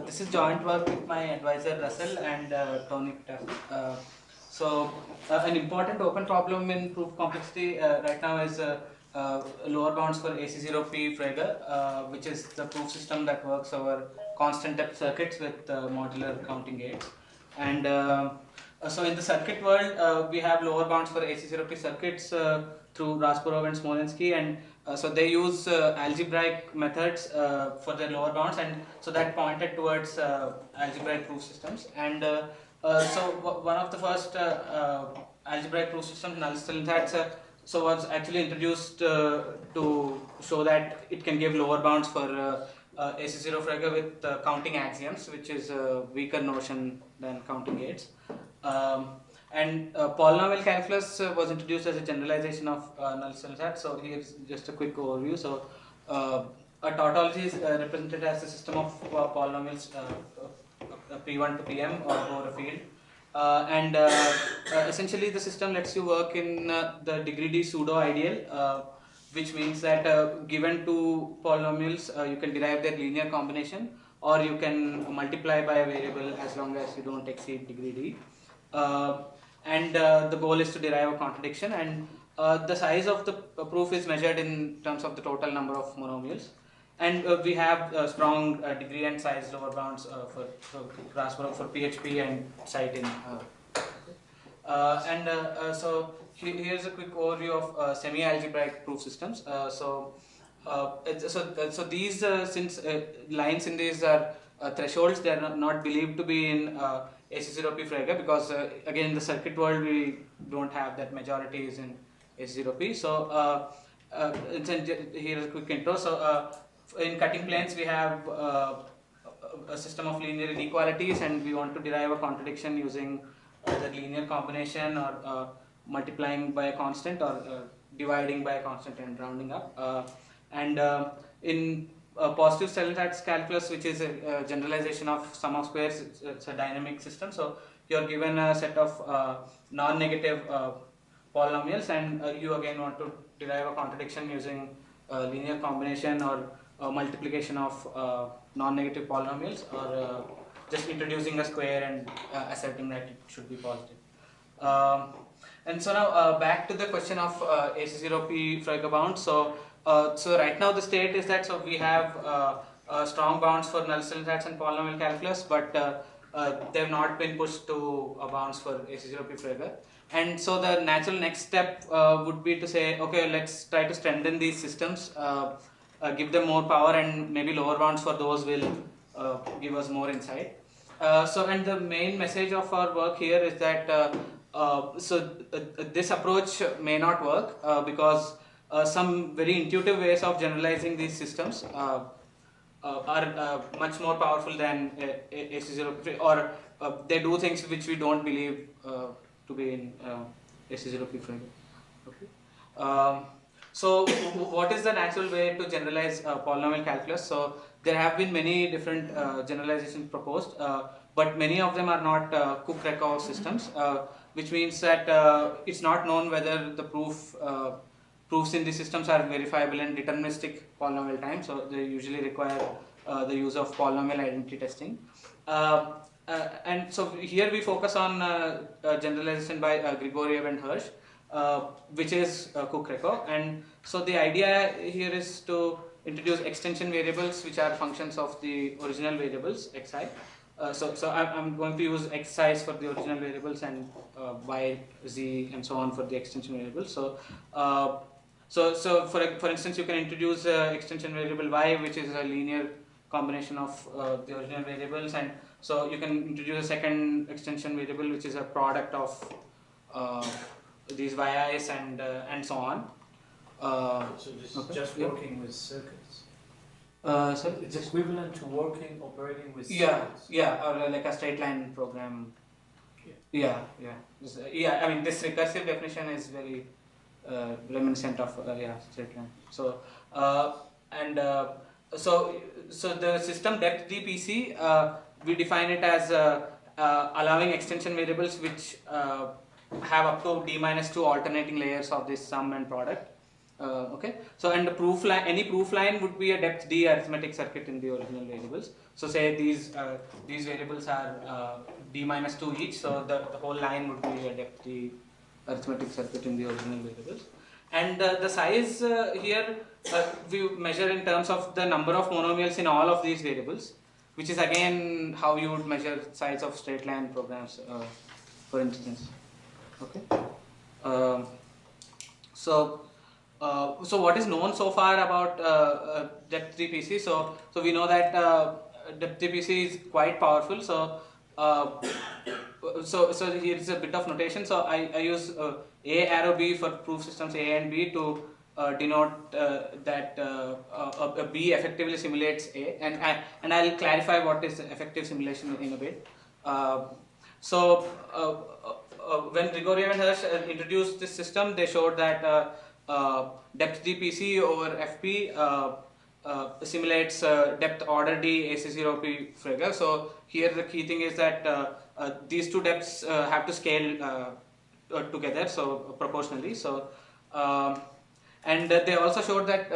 This is joint work with my advisor Russell and Tony Pitassi. An important open problem in proof complexity right now is lower bounds for AC0P Frege, which is the proof system that works over constant depth circuits with modular counting gates. And so in the circuit world, we have lower bounds for AC0P circuits through Rasparov and Smolensky, and so they use algebraic methods for their lower bounds, and so that pointed towards algebraic proof systems. And one of the first algebraic proof systems, Null Synthetics, was actually introduced to show that it can give lower bounds for AC0 Frege with counting axioms, which is a weaker notion than counting gates. Polynomial calculus was introduced as a generalization of Null Synthetics. So here's just a quick overview. So a tautology is represented as a system of polynomials P1 to Pm or over a field. Essentially the system lets you work in the degree D pseudo ideal, which means that given two polynomials, you can derive their linear combination, or you can multiply by a variable as long as you don't exceed degree D. The goal is to derive a contradiction, and the size of the proof is measured in terms of the total number of monomials. And we have strong degree and size lower bounds for Rasparov for PHP and Citin. So here's a quick overview of semi-algebraic proof systems. So these since lines in these are thresholds, they are not believed to be in AC0P Frege, because again in the circuit world we don't have that majority is in AC0P. So here's a quick intro. So in cutting planes we have a system of linear inequalities, and we want to derive a contradiction using either linear combination or multiplying by a constant, or dividing by a constant and rounding up. In positive syntax calculus, which is a generalization of sum of squares, it's a dynamic system. So you're given a set of non-negative polynomials, and you again want to derive a contradiction using linear combination or multiplication of non-negative polynomials, or just introducing a square and asserting that it should be positive. And so now back to the question of AC0P Frege bounds. So right now the state is that we have strong bounds for null syntax and polynomial calculus, but they have not been pushed to bounds for AC0P Frege. And so the natural next step would be to say, okay, let's try to strengthen these systems, give them more power, and maybe lower bounds for those will give us more insight. And the main message of our work here is that this approach may not work because some very intuitive ways of generalizing these systems are much more powerful than AC0P, or they do things which we don't believe to be in AC0P Frege. Okay. So what is the natural way to generalize polynomial calculus? So there have been many different generalizations proposed, but many of them are not Cook-Rekov systems, which means that it's not known whether the proofs in these systems are verifiable in deterministic polynomial time. So they usually require the use of polynomial identity testing. And so here we focus on generalization by Grigoriev and Hirsch, which is Cook-Rekov. And so the idea here is to introduce extension variables which are functions of the original variables xi. So I'm going to use x size for the original variables and y, z, and so on for the extension variables. So for instance, you can introduce extension variable y, which is a linear combination of the original variables, and so you can introduce a second extension variable which is a product of these yi's and so on. So this is just working with circuits. So it's equivalent to operating with circuits. Yeah, or like a straight line program. Yeah. I mean, this recursive definition is very reminiscent of straight line. So so the system depth D5.E, we define it as allowing extension variables which have up to d-2 alternating layers of this sum and product. Okay, so and the proof line, any proof line would be a depth D arithmetic circuit in the original variables. So say these variables are D minus 2 each, so the whole line would be a depth D arithmetic circuit in the original variables. And the size here we measure in terms of the number of monomials in all of these variables, which is again how you would measure size of straight line programs, for instance. Okay. So what is known so far about depth DPC? So we know that depth DPC is quite powerful. So here is a bit of notation. So I use A arrow B for proof systems A and B to denote that a B effectively simulates A, and I'll clarify what is effective simulation in a bit. When Grigoriev and Hirsch introduced this system, they showed that depth DPC over FP simulates depth order D AC0P Frege. So here the key thing is that these two depths have to scale together, so proportionally. So and they also showed that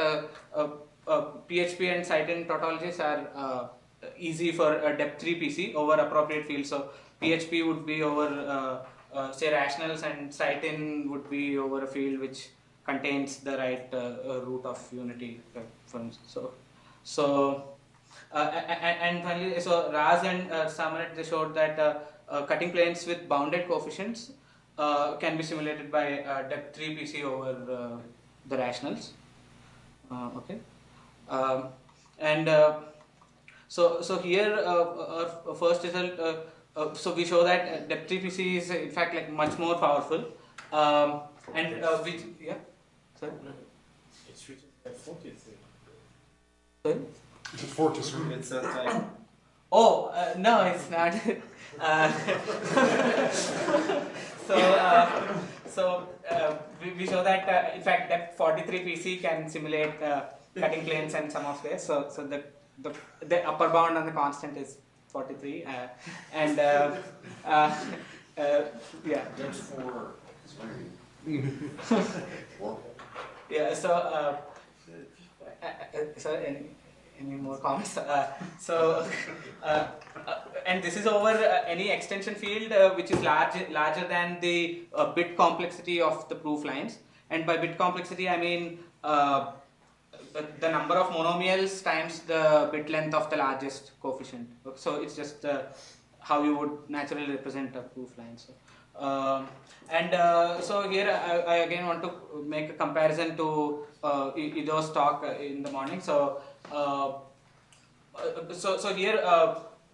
PHP and Citin tautologies are easy for depth 3 PC over appropriate fields. So PHP would be over say rationals, and Citin would be over a field which contains the right root of unity, for instance. And finally, so Raz and Samanet, they showed that cutting planes with bounded coefficients can be simulated by depth 3 PC over the rationals. Okay. So here our first result, so we show that depth 3 PC is in fact like much more powerful, yeah. Sorry? It's written at 43. Sorry? It's 43. It's that type. Oh, no, it's not. We show that in fact depth 43 PC can simulate cutting planes and sum of squares. So the upper bound on the constant is 43, yeah. That's 4. Yeah. So any more comments? And this is over any extension field which is larger than the bit complexity of the proof lines. And by bit complexity, I mean the number of monomials times the bit length of the largest coefficient. So it's just how you would naturally represent a proof line. So here I again want to make a comparison to Ido's talk in the morning. So here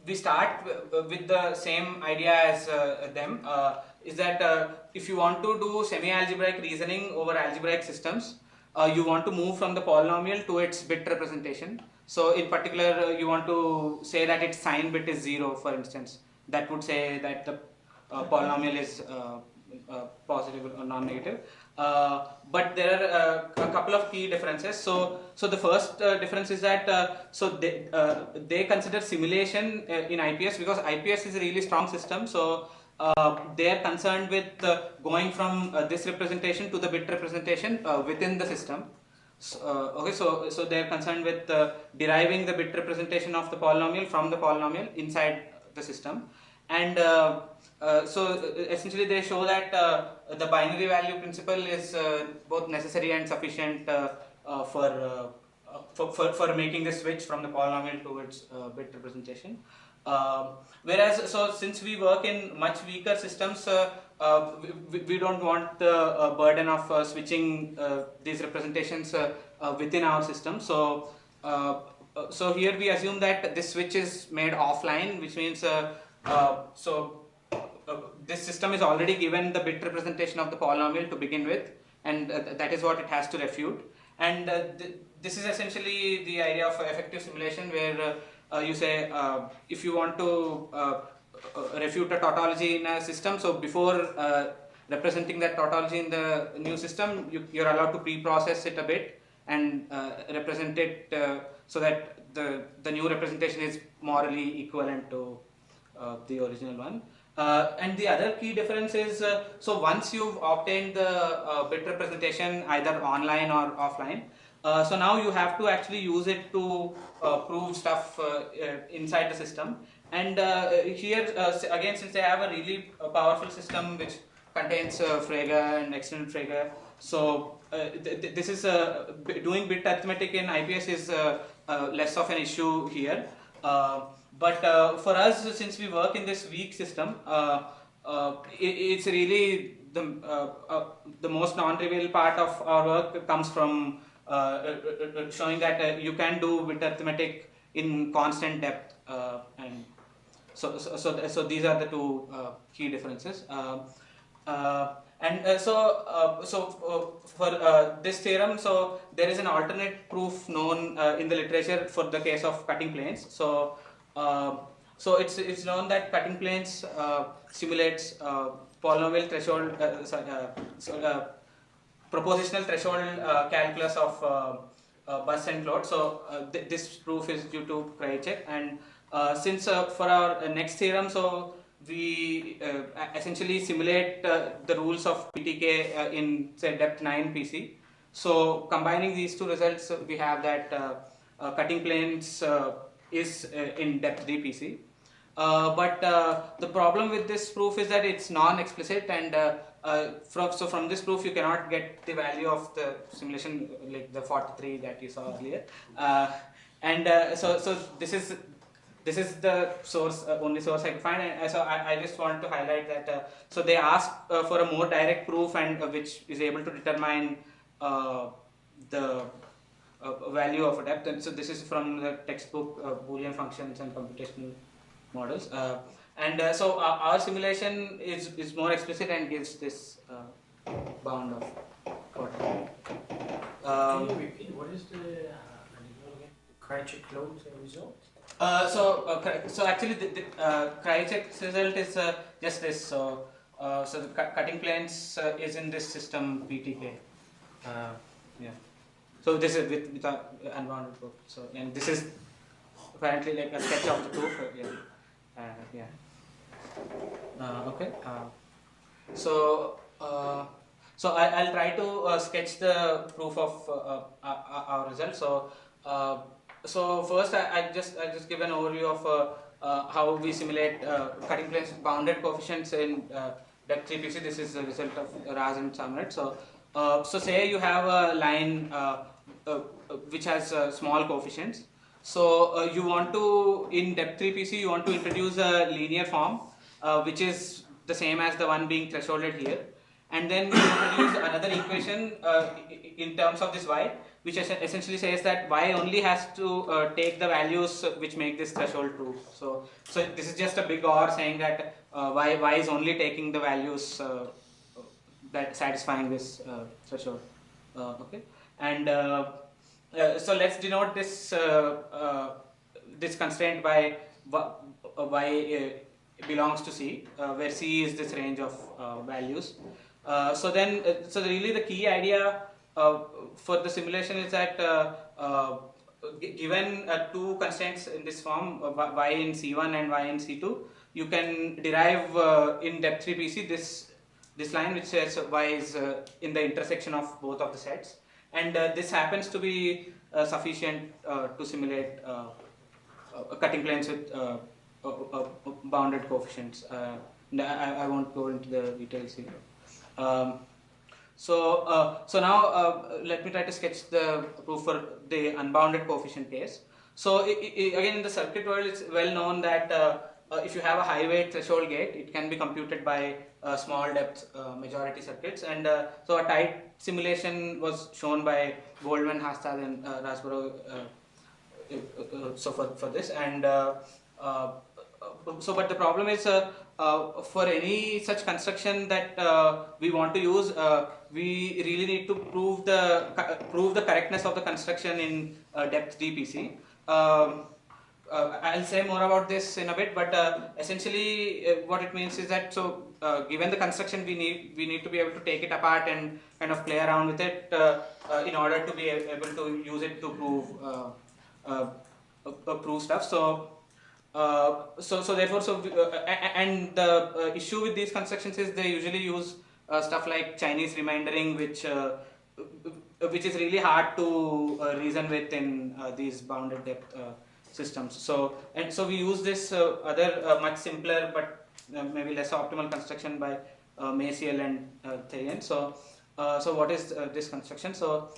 we start with the same idea as them. Is that if you want to do semi-algebraic reasoning over algebraic systems, you want to move from the polynomial to its bit representation. So in particular, you want to say that its sign bit is 0, for instance. That would say that the polynomial is positive or non-negative. But there are a couple of key differences. So the first difference is that they consider simulation in IPS, because IPS is a really strong system. So they are concerned with going from this representation to the bit representation within the system. So they are concerned with deriving the bit representation of the polynomial from the polynomial inside the system. And so essentially they show that the binary value principle is both necessary and sufficient for making the switch from the polynomial to its bit representation. Whereas, so since we work in much weaker systems, we don't want the burden of switching these representations within our system. So here we assume that this switch is made offline, which means this system is already given the bit representation of the polynomial to begin with, and that is what it has to refute. And this is essentially the idea of effective simulation, where you say if you want to refute a tautology in a system, so before representing that tautology in the new system, you're allowed to pre-process it a bit and represent it so that the new representation is morally equivalent to the original one. And the other key difference is, so once you've obtained the bit representation either online or offline, so now you have to actually use it to prove stuff inside the system. And here again, since they have a really powerful system which contains Frege and extended Frege, so this is doing bit arithmetic in IPS is less of an issue here. But for us, since we work in this weak system, it's really the most non-trivial part of our work comes from showing that you can do bit arithmetic in constant depth, and so these are the two key differences. For this theorem, so there is an alternate proof known in the literature for the case of cutting planes. So it's known that cutting planes simulates polynomial threshold, propositional threshold calculus of bus and float. So this proof is due to Krajicek, and since for our next theorem, so we essentially simulate the rules of PTK in say depth 9 PC. So combining these two results, we have that cutting planes is in depth 3 PC. But the problem with this proof is that it's non-explicit, and from this proof you cannot get the value of the simulation, like the 43 that you saw earlier. So this is the source, only source I could find, and so I just want to highlight that. So they ask for a more direct proof, and which is able to determine the value of a depth. And so this is from the textbook Boolean functions and computational models. So our simulation is more explicit and gives this bound of 40. Can you repeat what is the Krajicek load result? So actually the Krajicek's result is just this. So the cutting planes is in this system PTK. Yeah. So this is with unbounded proof. So, and this is apparently like a sketch of the proof. Yeah. Okay. So I'll try to sketch the proof of our result. So first I just give an overview of how we simulate cutting planes bounded coefficients in depth 3 PC. This is the result of Raz and Samrat. So say you have a line which has small coefficients. So you want to, in depth 3 PC, you want to introduce a linear form which is the same as the one being thresholded here, and then you introduce another equation in terms of this y, which essentially says that y only has to take the values which make this threshold true. So this is just a big OR saying that y is only taking the values that satisfying this threshold. Okay, and so let's denote this this constraint by y belongs to C, where C is this range of values. So really the key idea for the simulation is that given two constraints in this form, y in C1 and y in C2, you can derive in depth 3 PC this line which says y is in the intersection of both of the sets, and this happens to be sufficient to simulate cutting planes with bounded coefficients. I won't go into the details here. So now let me try to sketch the proof for the unbounded coefficient case. So again, in the circuit world, it's well known that if you have a high weight threshold gate, it can be computed by small depth majority circuits, and so a tight simulation was shown by Goldman, Hastad, and Rasborough. So for this, and but the problem is for any such construction that we want to use, we really need to prove the correctness of the construction in depth 3 PC. I'll say more about this in a bit, but essentially what it means is that given the construction, we need to be able to take it apart and kind of play around with it in order to be able to use it to prove stuff. so therefore, and the issue with these constructions is they usually use stuff like Chinese remindering, which is really hard to reason with in these bounded depth systems. So we use this other much simpler but maybe less optimal construction by Maciel and Toniann. So what is this construction? So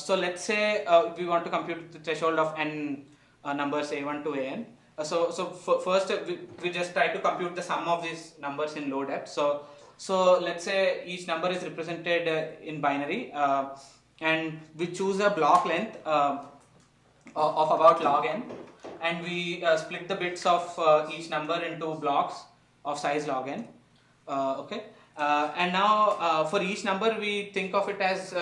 let's say we want to compute the threshold of n numbers a1 to an. First we just try to compute the sum of these numbers in low depth. So let's say each number is represented in binary, and we choose a block length of about log n, and we split the bits of each number into blocks of size log n. Okay. And now for each number we think of it as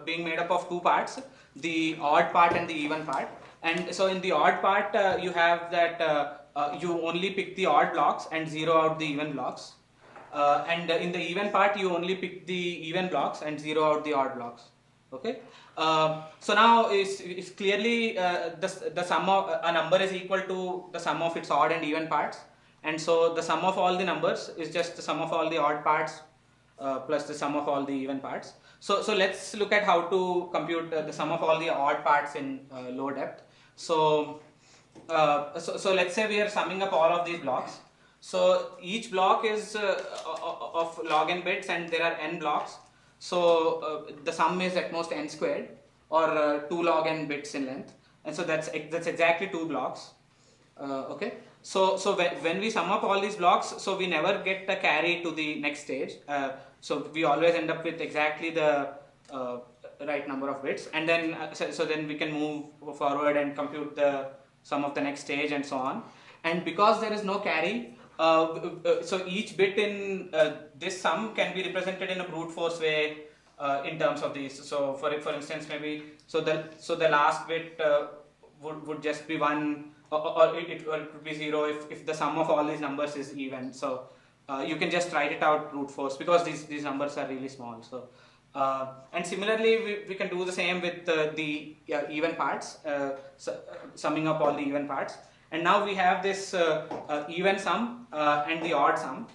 being made up of two parts, the odd part and the even part. And so in the odd part you have that you only pick the odd blocks and zero out the even blocks, and in the even part you only pick the even blocks and zero out the odd blocks. Okay. So now it's clearly the sum of a number is equal to the sum of its odd and even parts, and so the sum of all the numbers is just the sum of all the odd parts plus the sum of all the even parts. So let's look at how to compute the sum of all the odd parts in low depth. So let's say we are summing up all of these blocks. So each block is of log n bits, and there are n blocks. So the sum is at most n squared, or 2 log n bits in length, and so that's exactly 2 blocks. Okay. So when we sum up all these blocks, so we never get a carry to the next stage. So we always end up with exactly the right number of bits, and then so then we can move forward and compute the sum of the next stage and so on. And because there is no carry, so each bit in this sum can be represented in a brute force way in terms of these. So for instance, maybe so the last bit would just be 1, or it could be 0 if the sum of all these numbers is even. So you can just write it out brute force because these numbers are really small. So and similarly we can do the same with the even parts, summing up all the even parts. And now we have this even sum and the odd sum,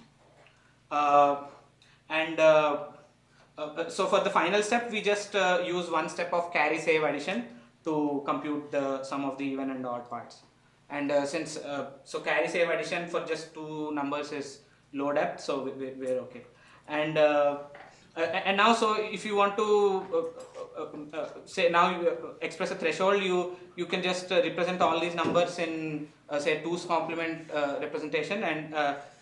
so for the final step we just use one step of carry save addition to compute the sum of the even and odd parts. And since so carry save addition for just 2 numbers is low depth, so we're okay. And now, so if you want to say now you express a threshold, you can just represent all these numbers in say 2's complement representation, and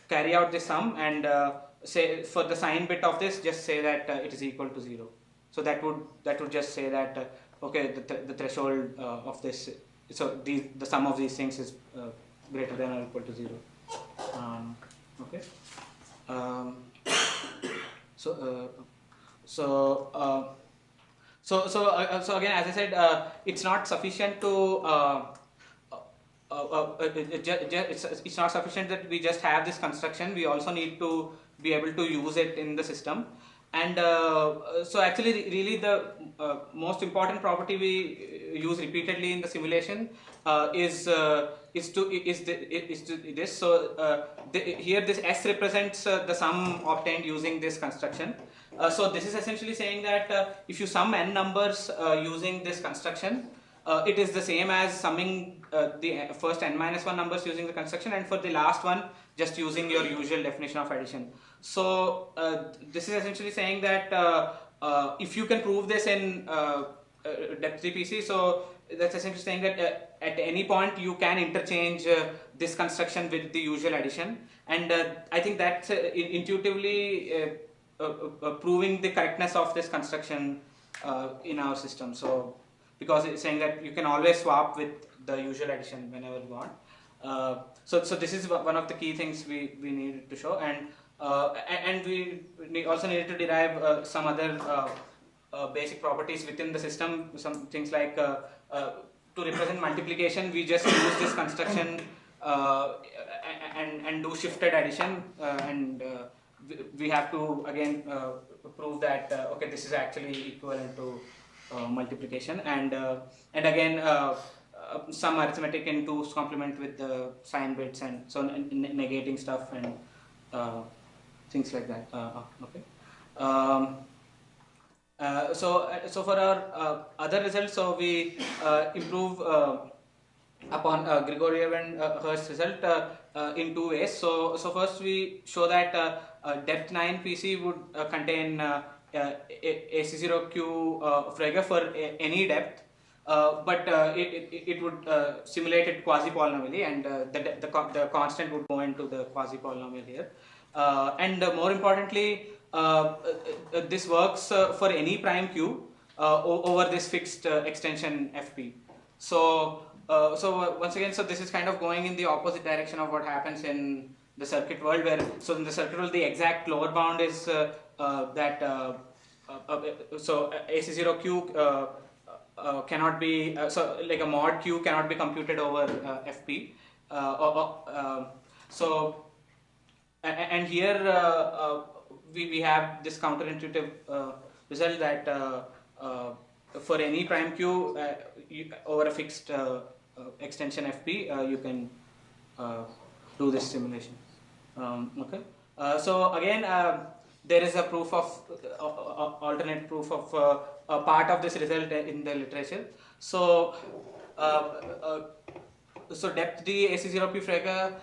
carry out this sum, and say for the sign bit of this just say that it is equal to 0. So that would just say that okay, the threshold of this, so the sum of these things is greater than or equal to 0. Okay. So again, as I said, it's not sufficient to it's not sufficient that we just have this construction. We also need to be able to use it in the system. And so actually really the most important property we use repeatedly in the simulation is this. So here this S represents the sum obtained using this construction. So this is essentially saying that if you sum n numbers using this construction, it is the same as summing the first n minus 1 numbers using the construction, and for the last one just using your usual definition of addition. So this is essentially saying that if you can prove this in depth PC, so that's essentially saying that at any point you can interchange this construction with the usual addition, and I think that's intuitively proving the correctness of this construction in our system. So because it's saying that you can always swap with the usual addition whenever you want. So this is one of the key things we needed to show, and we also needed to derive some other basic properties within the system. Some things like to represent multiplication, we just use this construction and do shifted addition, and we have to again prove that okay, this is actually equivalent to multiplication, and again some arithmetic in 2's complement with the sign bits and so negating stuff and things like that. Okay. So for our other results, so we improve upon Grigoriev and Hirsch's result in two ways. So first we show that depth 9 PC would contain AC0Q Frege for any depth, but it would simulate it quasi-polynomially, and the constant would go into the quasi-polynomial here. And more importantly, this works for any prime Q over this fixed extension FP. So once again, so this is kind of going in the opposite direction of what happens in the circuit world, where so in the circuit world the exact lower bound is that so AC0Q cannot be so like a mod Q cannot be computed over FP. So and here we have this counterintuitive result that for any prime Q over a fixed extension FP, you can do this simulation. Okay. So again, there is a proof of alternate proof of a part of this result in the literature. So so depth D AC0P Frege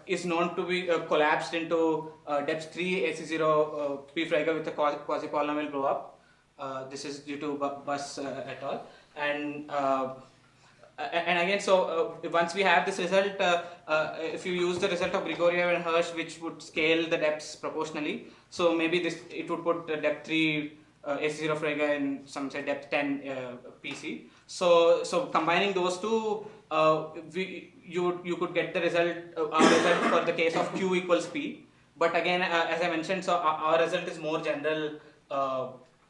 is known to be collapsed into depth 3 AC0P Frege with a quasi-polynomial blow up. This is due to Bus et al. And again, so once we have this result, if you use the result of Grigoriev and Hirsch, which would scale the depths proportionally, so maybe it would put depth 3 AC0 Frege in some say depth 10 PC. So combining those two, you could get the result our result for the case of Q equals P. But again, as I mentioned, so our result is more general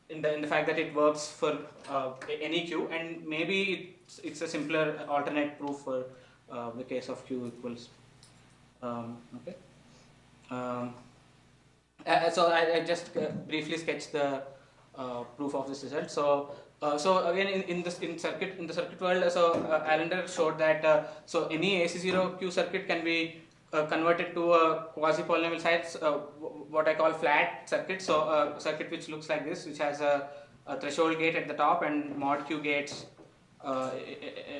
in the fact that it works for any Q, and maybe it's a simpler alternate proof for the case of Q equals. Okay. So I just briefly sketched the proof of this result. So again in the circuit world, so Allender showed that so any AC0Q circuit can be converted to a quasi-polynomial size, what I call flat circuit. So a circuit which looks like this, which has a threshold gate at the top and mod Q gates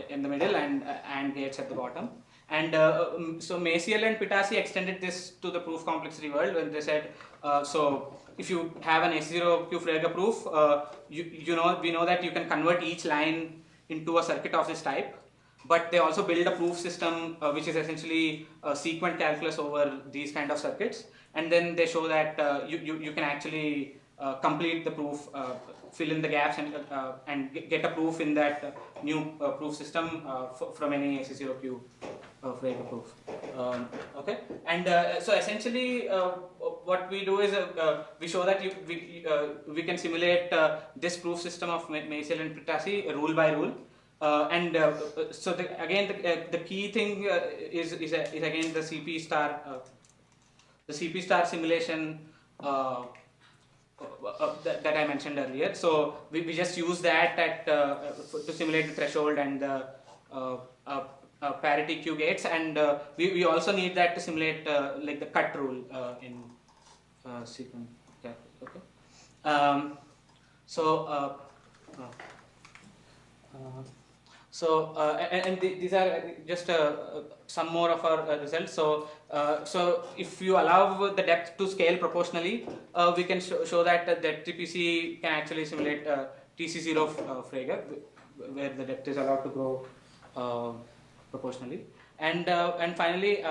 in the middle and gates at the bottom. And so Maciel and Pitassi extended this to the proof complexity world when they said, so if you have an AC0Q Frege proof, we know that you can convert each line into a circuit of this type. But they also build a proof system which is essentially a sequent calculus over these kind of circuits, and then they show that you can actually complete the proof, fill in the gaps, and get a proof in that new proof system from any AC0Q Frege proof. Okay, and so essentially what we do is we show that we can simulate this proof system of Maciel and Pitassi rule by rule. So the key thing is again the CP star simulation that I mentioned earlier. So we just use that to simulate the threshold and the parity Q gates, and we also need that to simulate like the cut rule in sequence calculus. Okay. These are just some more of our results. So if you allow the depth to scale proportionally, we can show that the TPC can actually simulate TC0 Frege, where the depth is allowed to grow proportionally. And finally,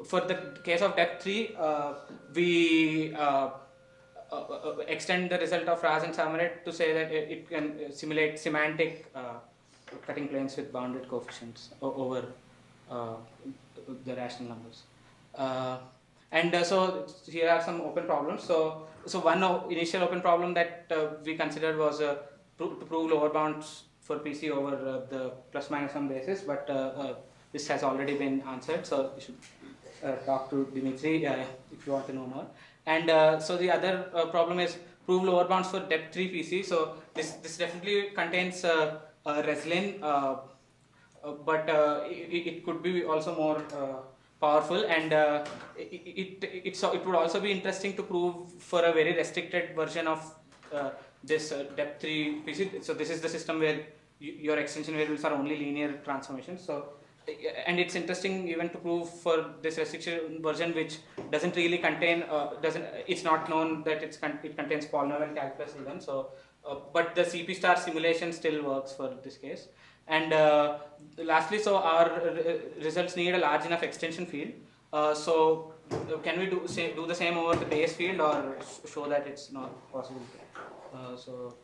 for the case of depth 3, we extend the result of Raz and Samaret to say that it can simulate semantic cutting planes with bounded coefficients over the rational numbers. So here are some open problems. So one initial open problem that we considered was to prove lower bounds for PC over the plus minus some basis, but this has already been answered. So you should talk to Dimitri if you want to know more. And so the other problem is prove lower bounds for depth 3 PC. So this definitely contains resilient, but it could be also more powerful, and it would also be interesting to prove for a very restricted version of this depth 3 PC. So this is the system where your extension variables are only linear transformations. So and it's interesting even to prove for this restriction version, which doesn't really contain it's not known that it contains polynomial calculus even. So but the CP star simulation still works for this case. And lastly, so our results need a large enough extension field. So can we do the same over the base field, or show that it's not possible? So